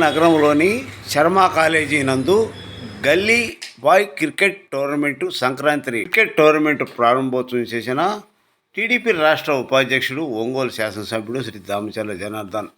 నగరంలోని శర్మ కాలేజీ నందు గల్లీ బాయ్ క్రికెట్ టోర్నమెంటు ప్రారంభోత్సవం చేసిన టీడీపీ రాష్ట్ర ఉపాధ్యక్షుడు ఒంగోలు శాసనసభ్యుడు శ్రీ దామచర్ల జనార్దన్.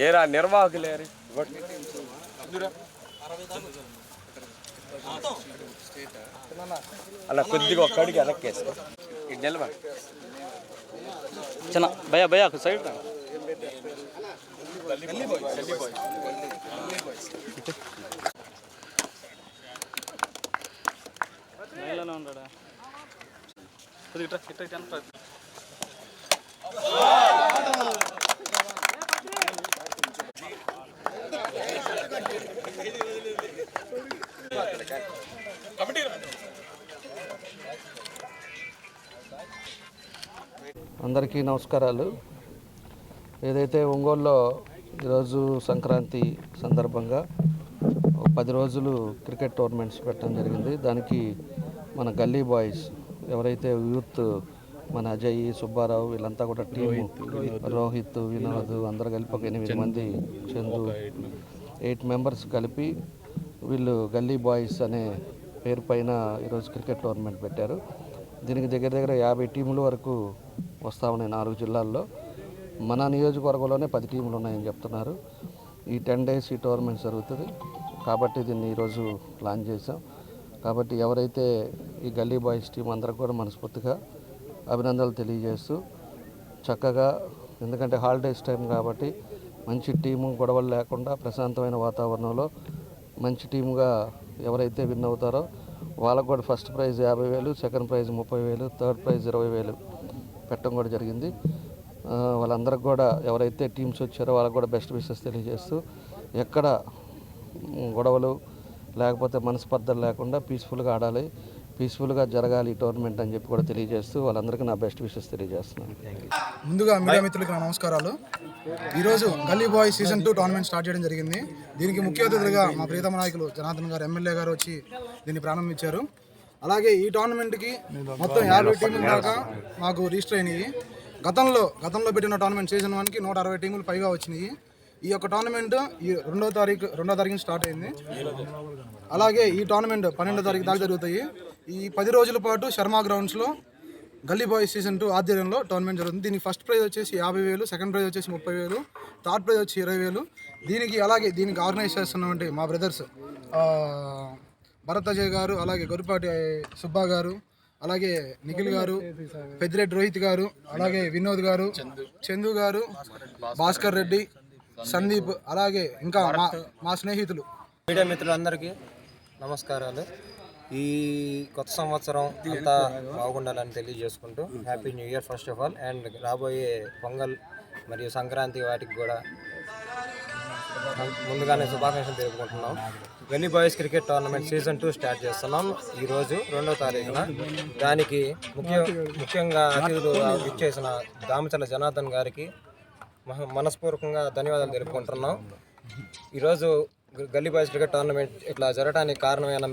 ఏరా నిర్వాహకులేరు అలా కొద్దిగా ఒక్కడికి వెనక్కేసుకో ఇటు నిలబడి చిన్న భయ భయ సైడ్ ఉంటాడా కొద్దిగా అందరికీ నమస్కారాలు. ఏదైతే ఒంగోలులో ఈరోజు సంక్రాంతి సందర్భంగా 10 రోజులు క్రికెట్ టోర్నమెంట్స్ పెట్టడం జరిగింది. దానికి మన గల్లీ బాయ్స్ ఎవరైతే యూత్ మన అజయ్, సుబ్బారావు వీళ్ళంతా కూడా టీము, రోహిత్, వినోద్ అందరూ కలిపి ఒక 8 మంది, చందు 8 మెంబర్స్ కలిపి వీళ్ళు గల్లీ బాయ్స్ అనే పేరు పైన ఈరోజు క్రికెట్ టోర్నమెంట్ పెట్టారు. దీనికి దగ్గర దగ్గర 50 టీముల వరకు వస్తూ ఉన్నాయి 4 జిల్లాల్లో. మన నియోజకవర్గంలోనే 10 టీములు ఉన్నాయని చెప్తున్నారు. ఈ 10 days ఈ టోర్నమెంట్ జరుగుతుంది కాబట్టి దీన్ని ఈరోజు ప్లాన్ చేసాం. కాబట్టి ఎవరైతే ఈ గల్లీ బాయ్స్ టీం అందరికి కూడా మనస్ఫూర్తిగా అభినందనలు తెలియజేస్తూ చక్కగా, ఎందుకంటే హాలిడేస్ టైం కాబట్టి మంచి టీము, గొడవలు లేకుండా ప్రశాంతమైన వాతావరణంలో మంచి టీముగా ఎవరైతే విన్ అవుతారో వాళ్ళకు కూడా first prize 50,000, second prize 30,000, third prize 20,000 పెట్టడం కూడా జరిగింది. వాళ్ళందరికి కూడా ఎవరైతే టీమ్స్ వచ్చారో వాళ్ళకు కూడా బెస్ట్ విషెస్ తెలియజేస్తూ ఎక్కడ గొడవలు లేకపోతే మనస్పర్ధలు లేకుండా పీస్ఫుల్గా ఆడాలి, పీస్ఫుల్గా జరగాలి ఈ టోర్నమెంట్ అని చెప్పి కూడా తెలియజేస్తూ వాళ్ళందరికీ నా బెస్ట్ విషెస్ తెలియజేస్తున్నాను. ముందుగా మీడియా మిత్రులకి నా నమస్కారాలు. ఈరోజు గల్లీ బాయ్ సీజన్ 2 టోర్నమెంట్ స్టార్ట్ చేయడం జరిగింది. దీనికి ముఖ్య అతిథులుగా మా ప్రియతమ నాయకులు జనార్దన్ గారు, ఎమ్మెల్యే గారు వచ్చి దీన్ని ప్రారంభించారు. అలాగే ఈ టోర్నమెంట్కి మొత్తం 50 టీముల దాకా మాకు రిజిస్టర్ అయినాయి. గతంలో పెట్టిన టోర్నమెంట్ సీజన్ 1కి 160 టీములు పైగా వచ్చినాయి. ఈ యొక్క టోర్నమెంట్ ఈ 2వ తారీఖున స్టార్ట్ అయింది. అలాగే ఈ టోర్నమెంట్ 12వ తారీఖు దాకా జరుగుతాయి. ఈ 10 రోజుల పాటు శర్మ గ్రౌండ్స్లో గల్లీ బాయ్స్ సీజన్ 2 ఆధ్వర్యంలో టోర్నమెంట్ జరుగుతుంది. దీనికి ఫస్ట్ ప్రైజ్ వచ్చేసి 50,000, సెకండ్ ప్రైజ్ వచ్చేసి 30,000, థర్డ్ ప్రైజ్ వచ్చి 20,000. దీనికి ఆర్గనైజ్ చేస్తున్నటువంటి మా బ్రదర్స్ భరత్ అజయ్ గారు, అలాగే గొరిపాటి సుబ్బా గారు, అలాగే నిఖిల్ గారు, పెద్దిరెడ్డి రోహిత్ గారు, అలాగే వినోద్ గారు, చందు గారు, భాస్కర్ రెడ్డి, సందీప్, అలాగే ఇంకా మా స్నేహితులు. మీడియా మిత్రులందరికీ నమస్కారాలు. ఈ కొత్త సంవత్సరం అంతా బాగుండాలని తెలియజేసుకుంటూ happy new year first of all. And రాబోయే పొంగల్ మరియు సంక్రాంతి వాటికి కూడా ముందుగానే శుభాకాంక్షలు తెలుపుకుంటున్నాం. గల్లీ boys cricket tournament season 2 start చేస్తున్నాం ఈరోజు 2వ తారీఖున. దానికి ముఖ్యంగా అతిథులు ఇచ్చేసిన దామచర్ల జనార్దన్ గారికి మనస్పూర్వకంగా ధన్యవాదాలు తెలుపుకుంటున్నాం. ఈరోజు గల్లీ బాయ్స్ క్రికెట్ టోర్నమెంట్ ఇట్లా జరగడానికి కారణమైన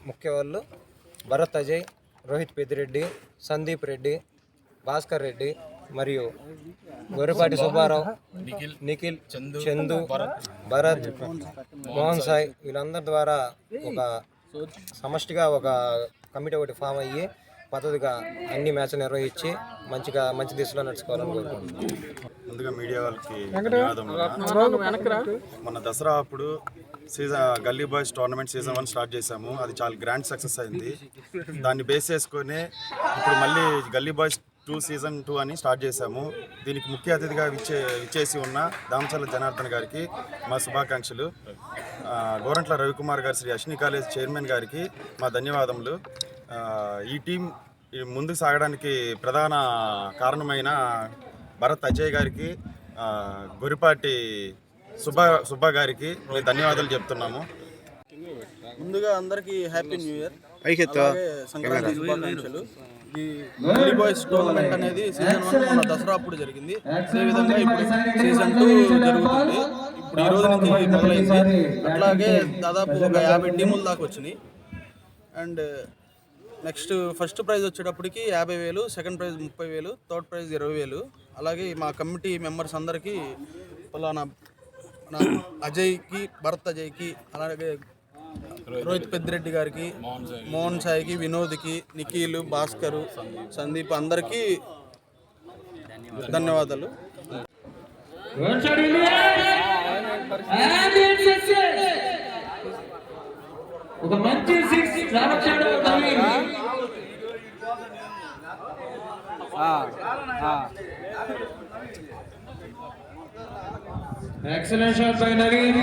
ముఖ్య వాళ్ళు భరత్ అజయ్, రోహిత్ పెద్దిరెడ్డి, సందీప్ రెడ్డి, భాస్కర్ రెడ్డి మరియు గొర్రెపాటి సుబ్బారావు, నిఖిల్, చందు, భరత్, మోహన్ సాయి వీళ్ళందరి ద్వారా ఒక సమష్టిగా ఒక కమిటీ ఒకటి ఫామ్ అయ్యి పద్ధతిగా అన్ని మ్యాచ్లు నిర్వహించి మంచి దిశలో నడుచుకోవాలని కోరుకుంటున్నాను. ముందుగా మీడియా వాళ్ళకి ధన్యవాదములు. మన దసరా అప్పుడు గల్లీ బాయ్స్ టోర్నమెంట్ సీజన్ 1 స్టార్ట్ చేశాము. అది చాలా గ్రాండ్ సక్సెస్ అయింది. దాన్ని బేస్ చేసుకొని ఇప్పుడు మళ్ళీ గల్లీ బాయ్స్ 2 సీజన్ 2 అని స్టార్ట్ చేశాము. దీనికి ముఖ్య అతిథిగా విచ్చేసి ఉన్న దామచర్ల జనార్దన్ గారికి మా శుభాకాంక్షలు. గోరంట్ల రవికుమార్ గారు, శ్రీ అశ్విని కాలేజ్ చైర్మన్ గారికి మా ధన్యవాదములు. ఈ టీం ముందుకు సాగడానికి ప్రధాన కారణమైన భరత్ అజయ్ గారికి, గొరిపాటి సుబ్బా గారికి ధన్యవాదాలు చెప్తున్నాము. ముందుగా అందరికీ హ్యాపీ న్యూ ఇయర్, అలాగే సంక్రాంతి శుభాకాంక్షలు. ఈ గల్లీ బాయ్స్ టోర్నమెంట్ అనేది సీజన్ 1 మన దసరా అప్పుడు జరిగింది. అదేవిధంగా ఇప్పుడు సీజన్ 2 జరుగుతుంది. ఇప్పుడు ఈ రోజు నుంచి మొదలైంది. అట్లాగే దాదాపు ఒక 50 టీముల దాకా వచ్చినాయి. అండ్ నెక్స్ట్ ఫస్ట్ ప్రైజ్ వచ్చేటప్పటికి 50,000, సెకండ్ ప్రైజ్ 30,000, థర్డ్ ప్రైజ్ 20,000. అలాగే మా కమిటీ మెంబర్స్ అందరికీ పలానా అజయ్కి, భరత్ అజయ్కి, అలాగే రోహిత్ పెద్దిరెడ్డి గారికి, మోహన్ సాయికి, వినోద్కి, నిఖిల్, భాస్కర్, సందీప్ అందరికీ ధన్యవాదాలు. ఒక మంచి excellent shot by Naveen.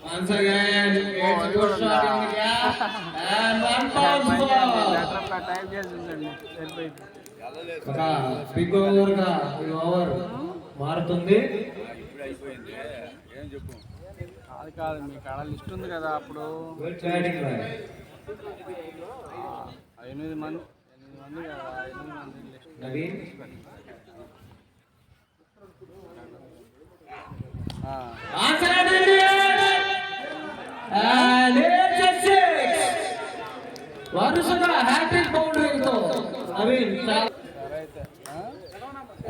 Once again, it's a good shot in the gap and one bounce ball. Big over ga ఈ ఓవర్ మారుతుంది. అది కాదు, మీకు ఆడ లిస్ట్ ఉంది కదా అప్పుడు 8 మంది కదా, 8 మంది లిస్ట్. నవీన్ వరుసగా హ్యాట్రిక్ బౌండరీతో Naveen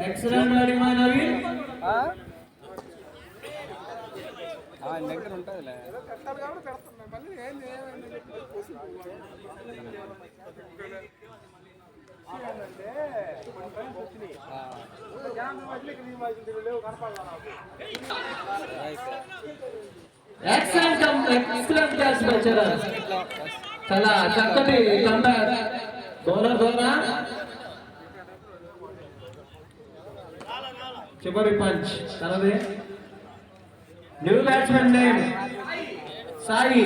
excellent batting by Naveen. దగ్గర ఉంటుందిలే. Excellent catch by Charan. చాలా చక్కటి కంబ్యాక్ బౌలర్ ద్వారా. చివరి పంచ్ తనదే. New batsmen name Sai.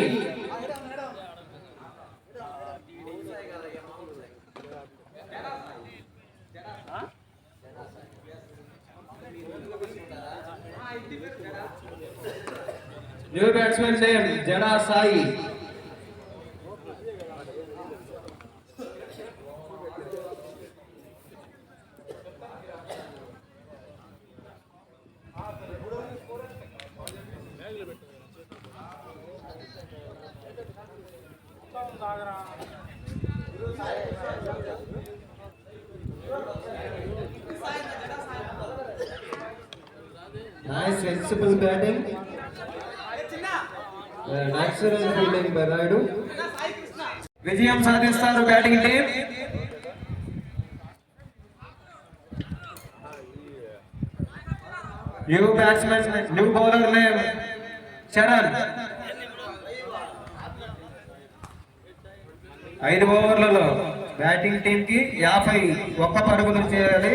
New batsmen name Jada Sai. Nice sensible batting. Excellent fielding by Raidu. విజయం సాధిస్తారు batting team. New batsmen, new bowler name Charan. 5 ఓవర్లలో బ్యాటింగ్ టీం కి 51 పరుగులు చేయాలి.